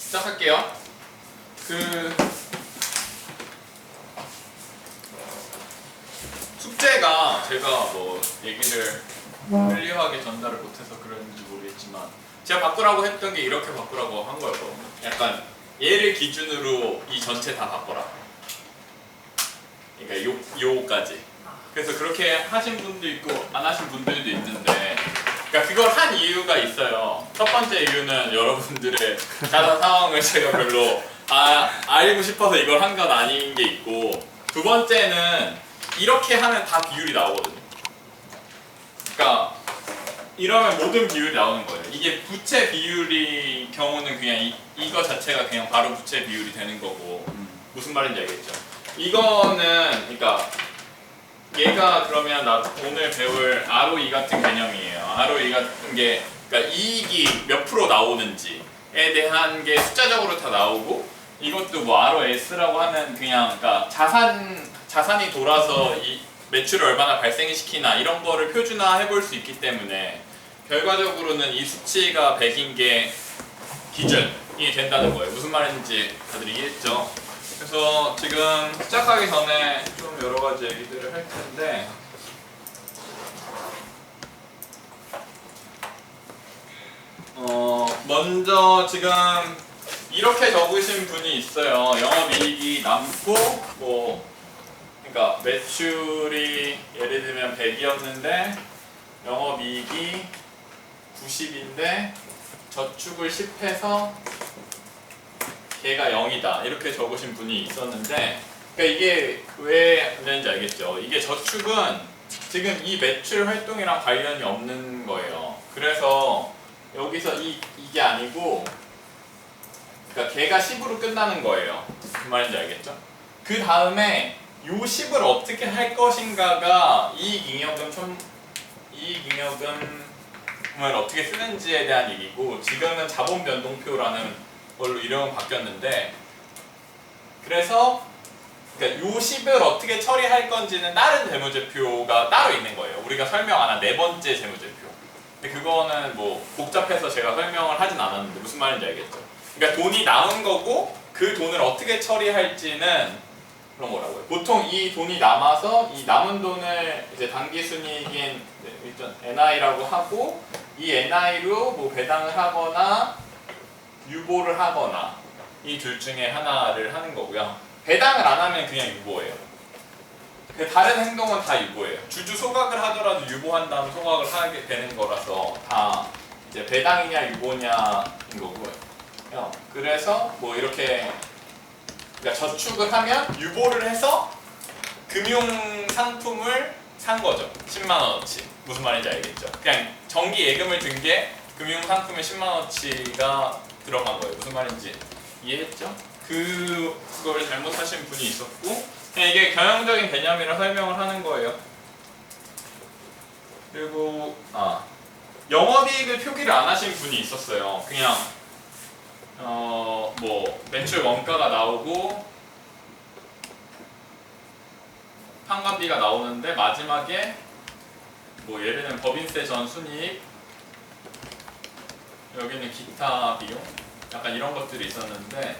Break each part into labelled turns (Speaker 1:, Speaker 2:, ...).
Speaker 1: 시작할게요. 숙제가 제가 뭐 얘기를 클리어하게 전달을 못해서 그런지 모르겠지만 제가 바꾸라고 했던 게 이렇게 바꾸라고 한 거였거든요. 약간 얘를 기준으로 이 전체 다 바꿔라. 그러니까 요까지. 그래서 그렇게 하신 분도 있고 안 하신 분들도 있는데, 그러니까 그걸 한 이유가 있어요. 첫 번째 이유는 여러분들의 자산 상황을 제가 별로 알고 싶어서 이걸 한 건 아닌 게 있고, 두 번째는 이렇게 하면 다 비율이 나오거든요. 그러니까 이러면 모든 비율이 나오는 거예요. 이게 부채 비율이 경우는 그냥 이거 자체가 그냥 바로 부채 비율이 되는 거고, 무슨 말인지 알겠죠? 이거는 그러니까 얘가 그러면 오늘 배울 ROE 같은 개념이에요. ROE 같은 게 그러니까 이익이 몇 프로 나오는지에 대한 게 숫자적으로 다 나오고, 이것도 뭐 ROS라고 하는 그냥 그러니까 자산이 돌아서 이 매출을 얼마나 발생시키나 이런 거를 표준화해 볼 수 있기 때문에 결과적으로는 이 수치가 100인 게 기준이 된다는 거예요. 무슨 말인지 다들 이해했죠? 그래서 지금 시작하기 전에 좀 여러 가지 얘기들을 할 텐데, 먼저 지금 이렇게 적으신 분이 있어요. 영업이익이 남고 그러니까 매출이 예를 들면 100이었는데 영업이익이 90인데 저축을 10해서 걔가 0이다 이렇게 적으신 분이 있었는데, 그러니까 이게 왜 그런지 알겠죠? 이게 저축은 지금 이 매출 활동이랑 관련이 없는 거예요. 그래서 여기서 이게 아니고, 그러니까 걔가 10으로 끝나는 거예요. 그 말인지 알겠죠? 그 다음에 요 10을 어떻게 할 것인가가 이익잉여금을 어떻게 쓰는지에 대한 얘기고, 지금은 자본 변동표라는 걸로 이름은 바뀌었는데, 그래서 그러니까 요 10을 어떻게 처리할 건지는 다른 재무제표가 따로 있는 거예요. 우리가 설명 안 한 네 번째 재무제표. 근데 그거는 뭐 복잡해서 제가 설명을 하진 않았는데 무슨 말인지 알겠죠? 그러니까 돈이 남은 거고 그 돈을 어떻게 처리할지는 그런 거라고요. 보통 이 돈이 남아서 이 남은 돈을 이제 당기순이익인 일단 NI라고 하고, 이 NI로 뭐 배당을 하거나 유보를 하거나 이 둘 중에 하나를 하는 거고요. 배당을 안 하면 그냥 유보예요. 다른 행동은 다 유보예요. 주주 소각을 하더라도 유보한 다음 소각을 하게 되는 거라서 다 이제 배당이냐 유보냐인 거고요. 그래서 뭐 이렇게 그러니까 저축을 하면 유보를 해서 금융 상품을 산 거죠. 10만 원어치. 무슨 말인지 알겠죠? 그냥 정기 예금을 든 게 금융 상품에 10만 원어치가 들어간 거예요. 무슨 말인지 이해했죠? 그걸 잘못하신 분이 있었고, 그냥 이게 경영적인 개념이라 설명을 하는 거예요. 그리고 영업이익을 표기를 안 하신 분이 있었어요. 그냥 뭐 매출 원가가 나오고 판관비가 나오는데 마지막에 뭐 예를 들면 법인세 전 순이익, 여기는 기타 비용, 약간 이런 것들이 있었는데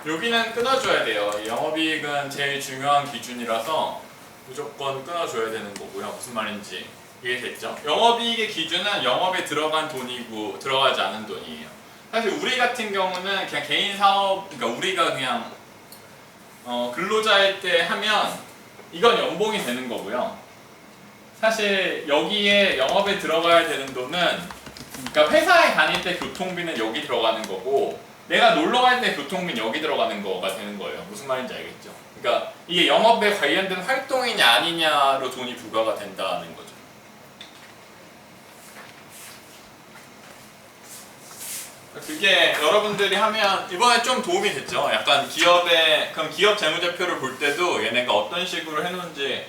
Speaker 1: 여기는 끊어줘야 돼요. 영업이익은 제일 중요한 기준이라서 무조건 끊어줘야 되는 거고요. 무슨 말인지 이해됐죠? 영업이익의 기준은 영업에 들어간 돈이고 들어가지 않은 돈이에요. 사실 우리 같은 경우는 그냥 개인 사업, 그러니까 우리가 그냥 근로자일 때 하면 이건 연봉이 되는 거고요. 사실 여기에 영업에 들어가야 되는 돈은, 그러니까 회사에 다닐 때 교통비는 여기 들어가는 거고, 내가 놀러 갈 때 교통비는 여기 들어가는 거가 되는 거예요. 무슨 말인지 알겠죠? 그러니까 이게 영업에 관련된 활동이냐 아니냐로 돈이 부과가 된다는 거죠. 그게 여러분들이 하면 이번에 좀 도움이 됐죠? 약간 그럼 기업 재무제표를 볼 때도 얘네가 어떤 식으로 해놓은지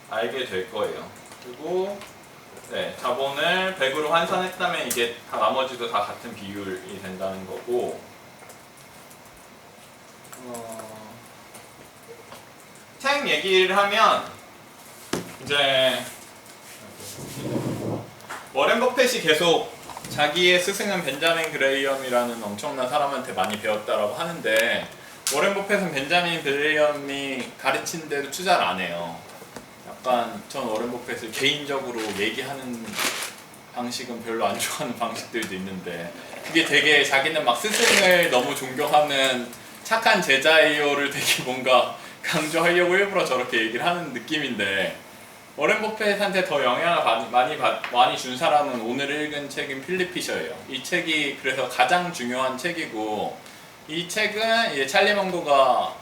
Speaker 1: 알게 될 거예요. 그리고 자본을 100으로 환산했다면 이게 다 나머지도 다 같은 비율이 된다는 거고, 책 얘기를 하면 이제 워렌 버핏이 계속 자기의 스승은 벤자민 그레이엄이라는 엄청난 사람한테 많이 배웠다라고 하는데 워렌 버핏은 벤자민 그레이엄이 가르친 대로 투자를 안 해요. 약간 전 워렌 버핏을 개인적으로 얘기하는 방식은 별로 안 좋아하는 방식들도 있는데 그게 되게 자기는 막 스승을 너무 존경하는 착한 제자이요를 되게 뭔가 강조하려고 일부러 저렇게 얘기를 하는 느낌인데 워렌 버핏한테 더 영향을 많이 준 사람은 오늘 읽은 책인 필립 피셔예요. 이 책이 그래서 가장 중요한 책이고 이 책은 이제 찰리 먼거가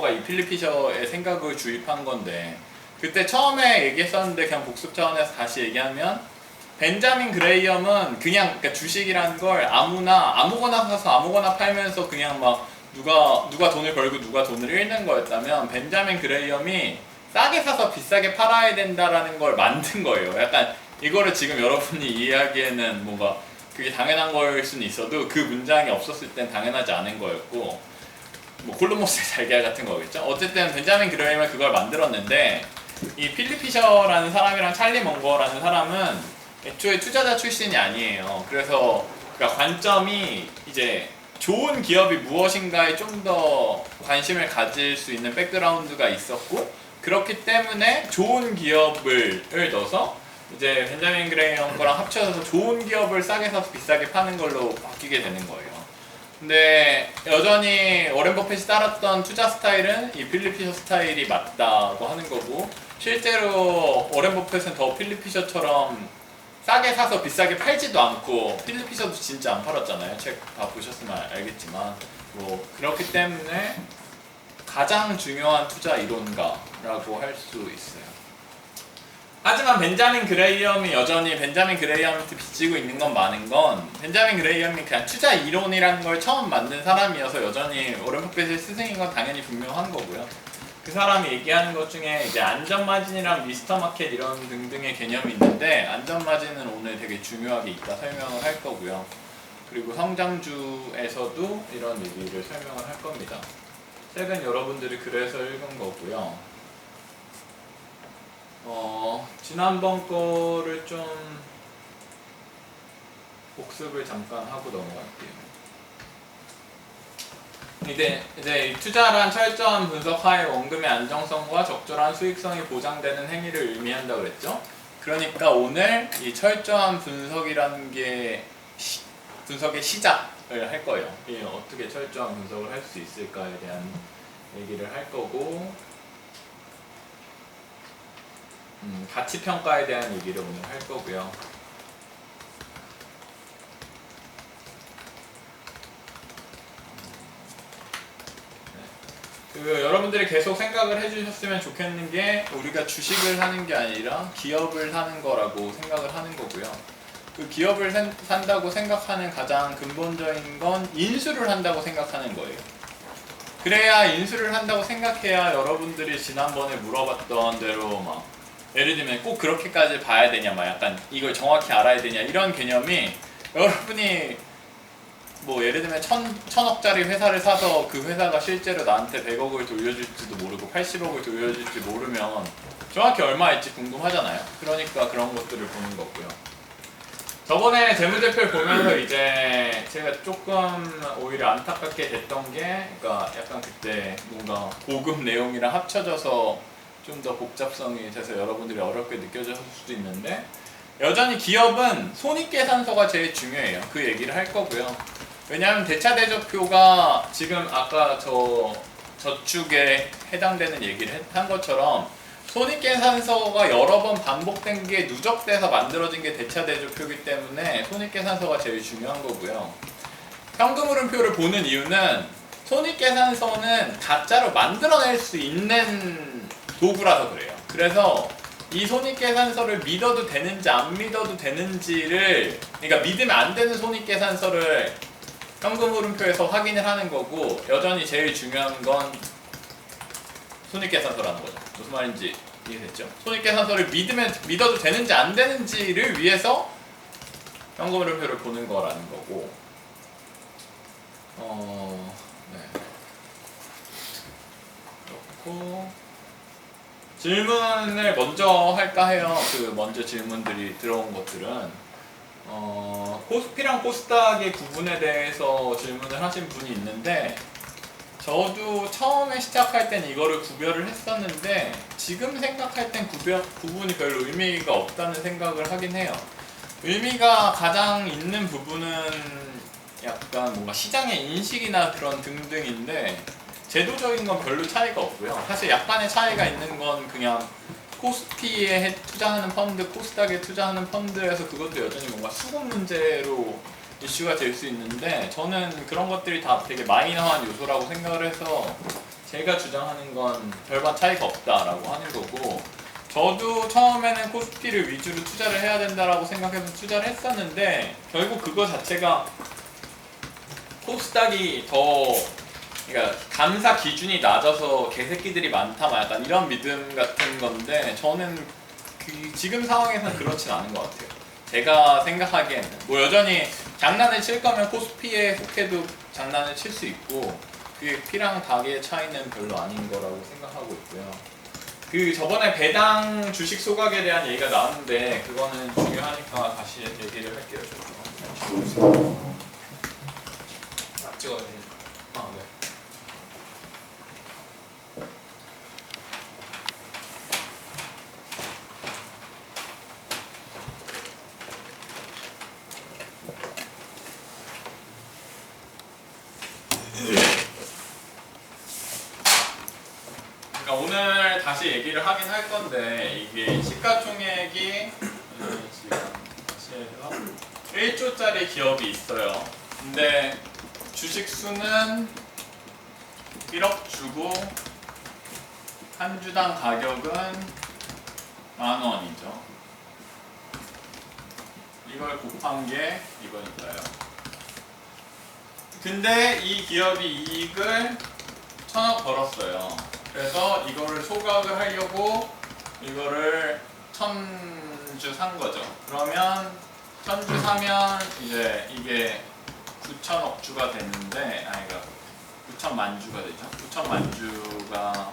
Speaker 1: 이 필립 피셔의 생각을 주입한 건데 그때 처음에 얘기했었는데 그냥 복습 차원에서 다시 얘기하면 벤자민 그레이엄은 그냥 그러니까 주식이라는 걸 아무거나 사서 아무거나 팔면서 그냥 막 누가 돈을 벌고 누가 돈을 잃는 거였다면 벤자민 그레이엄이 싸게 사서 비싸게 팔아야 된다라는 걸 만든 거예요. 약간 이거를 지금 여러분이 이해하기에는 뭔가 그게 당연한 거일 수는 있어도 그 문장이 없었을 땐 당연하지 않은 거였고 뭐 콜루머스의 달걀 같은 거겠죠. 어쨌든 벤자민 그레이엄은 그걸 만들었는데 이 필립 피셔라는 사람이랑 찰리 먼거라는 사람은 애초에 투자자 출신이 아니에요. 그래서 그러니까 관점이 이제 좋은 기업이 무엇인가에 좀 더 관심을 가질 수 있는 백그라운드가 있었고 그렇기 때문에 좋은 기업을 넣어서 이제 벤자민 그레이엄 거랑 합쳐서 좋은 기업을 싸게 사서 비싸게 파는 걸로 바뀌게 되는 거예요. 근데 여전히 워렌 버핏이 따랐던 투자 스타일은 이 필립 피셔 스타일이 맞다고 하는 거고 실제로 워렌 버핏은 더 필립 피셔처럼 싸게 사서 비싸게 팔지도 않고 필립 피셔도 진짜 안 팔았잖아요. 책 다 보셨으면 알겠지만 뭐 그렇기 때문에 가장 중요한 투자 이론가라고 할 수 있어요. 하지만 벤자민 그레이엄이 여전히 벤자민 그레이엄한테 빚지고 있는 건 많은 건 벤자민 그레이엄이 그냥 투자 이론이라는 걸 처음 만든 사람이어서 여전히 워렌 버핏의 스승인 건 당연히 분명한 거고요. 그 사람이 얘기하는 것 중에 이제 안전마진이랑 미스터 마켓 이런 등등의 개념이 있는데 안전마진은 오늘 되게 중요하게 이따 설명을 할 거고요. 그리고 성장주에서도 이런 얘기를 설명을 할 겁니다. 책은 여러분들이 그래서 읽은 거고요. 지난번 거를 좀 복습을 잠깐 하고 넘어갈게요. 이제 투자란 철저한 분석하에 원금의 안정성과 적절한 수익성이 보장되는 행위를 의미한다고 그랬죠. 그러니까 오늘 이 철저한 분석이라는 게 분석의 시작을 할 거예요. 어떻게 철저한 분석을 할 수 있을까에 대한 얘기를 할 거고 가치평가에 대한 얘기를 오늘 할 거고요. 여러분들이 계속 생각을 해주셨으면 좋겠는 게 우리가 주식을 하는 게 아니라 기업을 사는 거라고 생각을 하는 거고요. 그 기업을 산다고 생각하는 가장 근본적인 건 인수를 한다고 생각하는 거예요. 그래야 인수를 한다고 생각해야 여러분들이 지난번에 물어봤던 대로 막 예를 들면 꼭 그렇게까지 봐야 되냐 막 약간 이걸 정확히 알아야 되냐 이런 개념이 여러분이 뭐 예를 들면 천억짜리 회사를 사서 그 회사가 실제로 나한테 100억을 돌려줄지도 모르고 80억을 돌려줄지 모르면 정확히 얼마일지 궁금하잖아요. 그러니까 그런 것들을 보는 거고요. 저번에 재무제표를 보면서 이제 제가 조금 오히려 안타깝게 됐던 게 그러니까 약간 그때 뭔가 고급 내용이랑 합쳐져서 좀 더 복잡성이 돼서 여러분들이 어렵게 느껴졌을 수도 있는데 여전히 기업은 손익계산서가 제일 중요해요. 그 얘기를 할 거고요. 왜냐하면 대차대조표가 지금 아까 저축에 해당되는 얘기를 한 것처럼 손익계산서가 여러 번 반복된 게 누적돼서 만들어진 게 대차대조표이기 때문에 손익계산서가 제일 중요한 거고요. 현금흐름표를 보는 이유는 손익계산서는 가짜로 만들어낼 수 있는 도구라서 그래요. 그래서 이 손익계산서를 믿어도 되는지 안 믿어도 되는지를 그러니까 믿으면 안 되는 손익계산서를 현금흐름표에서 확인을 하는 거고 여전히 제일 중요한 건 손익계산서라는 거죠. 무슨 말인지 이해됐죠? 손익계산서를 믿어도 되는지 안 되는지를 위해서 현금흐름표를 보는 거라는 거고 네. 그렇고 질문을 먼저 할까 해요. 그 먼저 질문들이 들어온 것들은 코스피랑 코스닥의 구분에 대해서 질문을 하신 분이 있는데 저도 처음에 시작할 땐 이거를 구별을 했었는데 지금 생각할 땐 구분이 별로 의미가 없다는 생각을 하긴 해요. 의미가 가장 있는 부분은 약간 뭔가 시장의 인식이나 그런 등등인데 제도적인 건 별로 차이가 없고요. 사실 약간의 차이가 있는 건 그냥 코스피에 투자하는 펀드, 코스닥에 투자하는 펀드에서 그것도 여전히 뭔가 수급 문제로 이슈가 될 수 있는데 저는 그런 것들이 다 되게 마이너한 요소라고 생각을 해서 제가 주장하는 건 별반 차이가 없다라고 하는 거고 저도 처음에는 코스피를 위주로 투자를 해야 된다라고 생각해서 투자를 했었는데 결국 그거 자체가 코스닥이 더 그러니까 감사 기준이 낮아서 개새끼들이 많다 막 약간 이런 믿음 같은 건데 저는 지금 상황에서는 그렇진 않은 것 같아요. 제가 생각하기에는 뭐 여전히 장난을 칠 거면 코스피에 속해도 장난을 칠 수 있고 그게 피랑 닭의 차이는 별로 아닌 거라고 생각하고 있고요. 그 저번에 배당 주식 소각에 대한 얘기가 나왔는데 그거는 중요하니까 다시 얘기를 할게요.
Speaker 2: 찍어야 돼.
Speaker 1: 아, 네. 그러니까 오늘 다시 얘기를 하긴 할 건데 이게 시가총액이 지금 다시 해서 1조짜리 기업이 있어요. 근데 주식 수는 1억 주고 한 주당 가격은 10,000원이죠. 이걸 곱한 게 이거니까요. 근데 이 기업이 이익을 1,000억 벌었어요. 그래서 이거를 소각을 하려고 이거를 1,000주 산 거죠. 그러면 1,000주 사면 이제 이게 9,000억 주가 됐는데, 그러니까 9,000만 주가 되죠. 9,000만 주가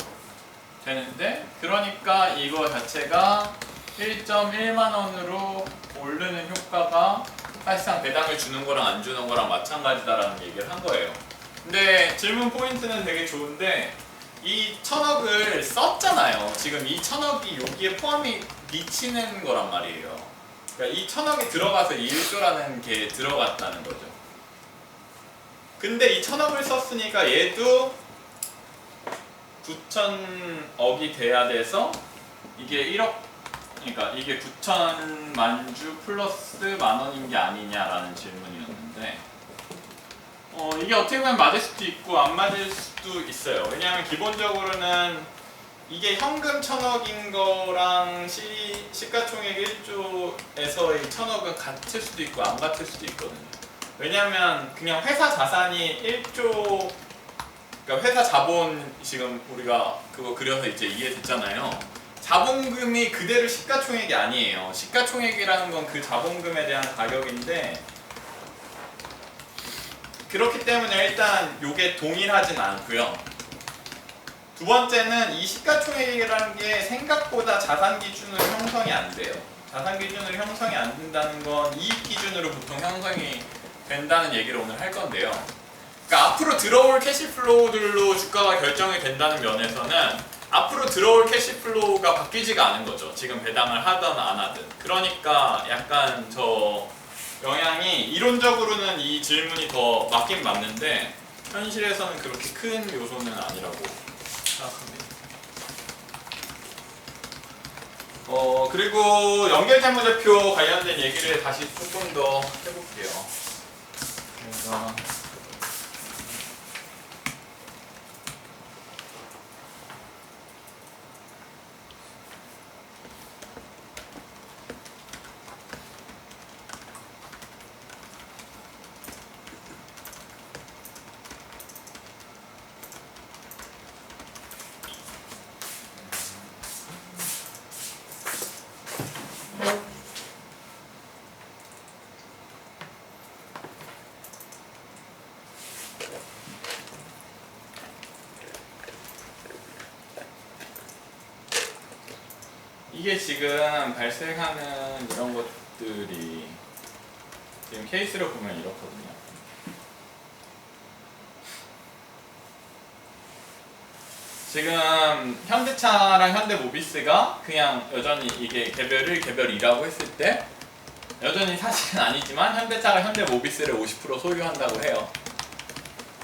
Speaker 1: 되는데, 그러니까 이거 자체가 1.1만 원으로 오르는 효과가 사실상 배당을 주는 거랑 안 주는 거랑 마찬가지다라는 얘기를 한 거예요. 근데 질문 포인트는 되게 좋은데 이 1,000억을 썼잖아요. 지금 이 1,000억이 여기에 포함이 미치는 거란 말이에요. 그러니까 이 1,000억이 들어가서 이 1조라는 게 들어갔다는 거죠. 근데 이 1,000억을 썼으니까 얘도 9,000억이 돼야 돼서 이게 1억, 그러니까 이게 9,000만 주 플러스 만 원인 게 아니냐라는 질문이었는데 이게 어떻게 보면 맞을 수도 있고 안 맞을 수도 있어요. 왜냐하면 기본적으로는 이게 현금 1,000억인 거랑 시가총액 1조에서의 1,000억은 같을 수도 있고 안 같을 수도 있거든요. 왜냐하면 그냥 회사 자산이 1조, 그러니까 회사 자본 지금 우리가 그거 그려서 이제 이해됐잖아요. 자본금이 그대로 시가총액이 아니에요. 시가총액이라는 건 그 자본금에 대한 가격인데 그렇기 때문에 일단 요게 동일하진 않고요. 두 번째는 이 시가총액이라는 게 생각보다 자산 기준으로 형성이 안 돼요. 자산 기준으로 형성이 안 된다는 건 이익 기준으로 보통 형성이 된다는 얘기를 오늘 할 건데요. 그러니까 앞으로 들어올 캐시플로우들로 주가가 결정이 된다는 면에서는 앞으로 들어올 캐시플로우가 바뀌지가 않은 거죠. 지금 배당을 하든 안 하든. 그러니까 약간 저 영향이 이론적으로는 이 질문이 더 맞긴 맞는데 현실에서는 그렇게 큰 요소는 아니라고 생각합니다. 그리고 연결재무제표 관련된 얘기를 다시 조금 더 해볼게요. 그래서 이게 지금 발생하는 이런 것들이 지금 케이스를 보면 이렇거든요. 지금 현대차랑 현대모비스가 그냥 여전히 이게 개별 1, 개별 2라고 했을 때 여전히 사실은 아니지만 현대차가 현대모비스를 50% 소유한다고 해요.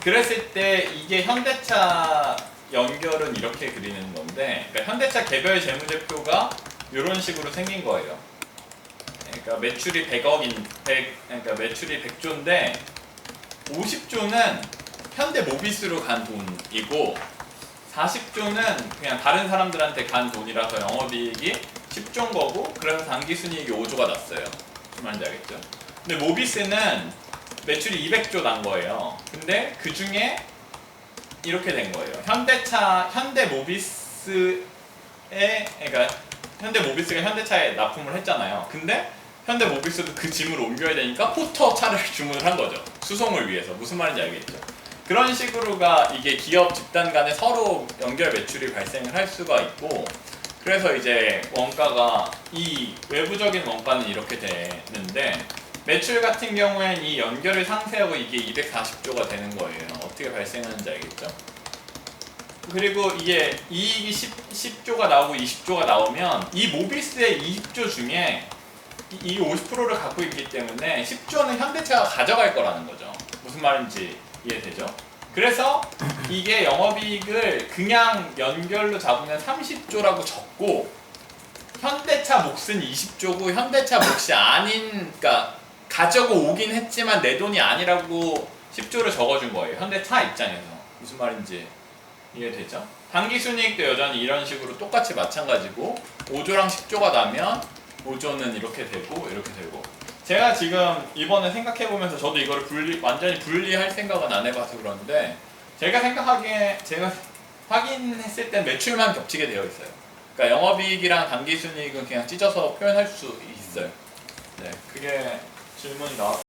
Speaker 1: 그랬을 때 이게 현대차 연결은 이렇게 그리는 건데, 그러니까 현대차 개별 재무제표가 이런 식으로 생긴 거예요. 그러니까 매출이 100억인 그러니까 매출이 100조인데 50조는 현대모비스로 간 돈이고 40조는 그냥 다른 사람들한테 간 돈이라서 영업이익이 10조인 거고, 그래서 당기순이익이 5조가 났어요. 무슨 말인지 알겠죠? 근데 모비스는 매출이 200조 난 거예요. 근데 그 중에 이렇게 된 거예요. 현대모비스에, 그러니까 현대모비스가 현대차에 납품을 했잖아요. 근데 현대모비스도 그 짐을 옮겨야 되니까 포터 차를 주문을 한 거죠. 수송을 위해서. 무슨 말인지 알겠죠? 그런 식으로가 이게 기업 집단 간에 서로 연결 매출이 발생을 할 수가 있고, 그래서 이제 원가가 이 외부적인 원가는 이렇게 되는데 매출 같은 경우엔 이 연결을 상쇄하고 이게 240조가 되는 거예요. 어떻게 발생하는지 알겠죠? 그리고 이게 이익이 10조가 나오고 20조가 나오면 이 모비스의 20조 중에 이 50%를 갖고 있기 때문에 10조는 현대차가 가져갈 거라는 거죠. 무슨 말인지 이해되죠? 그래서 이게 영업이익을 그냥 연결로 잡으면 30조라고 적고 현대차 몫은 20조고 현대차 몫이 아닌, 그러니까 가져고 오긴 했지만 내 돈이 아니라고 10조를 적어준 거예요. 현대차 입장에서. 무슨 말인지 이해되죠? 당기순이익도 여전히 이런 식으로 똑같이 마찬가지고 5조랑 10조가 나면 5조는 이렇게 되고 이렇게 되고, 제가 지금 이번에 생각해보면서 저도 이거를 완전히 분리할 생각은 안 해봐서 그런데 제가 확인했을 땐 매출만 겹치게 되어 있어요. 그러니까 영업이익이랑 당기순이익은 그냥 찢어서 표현할 수 있어요. 네, 그게 질문이 나왔고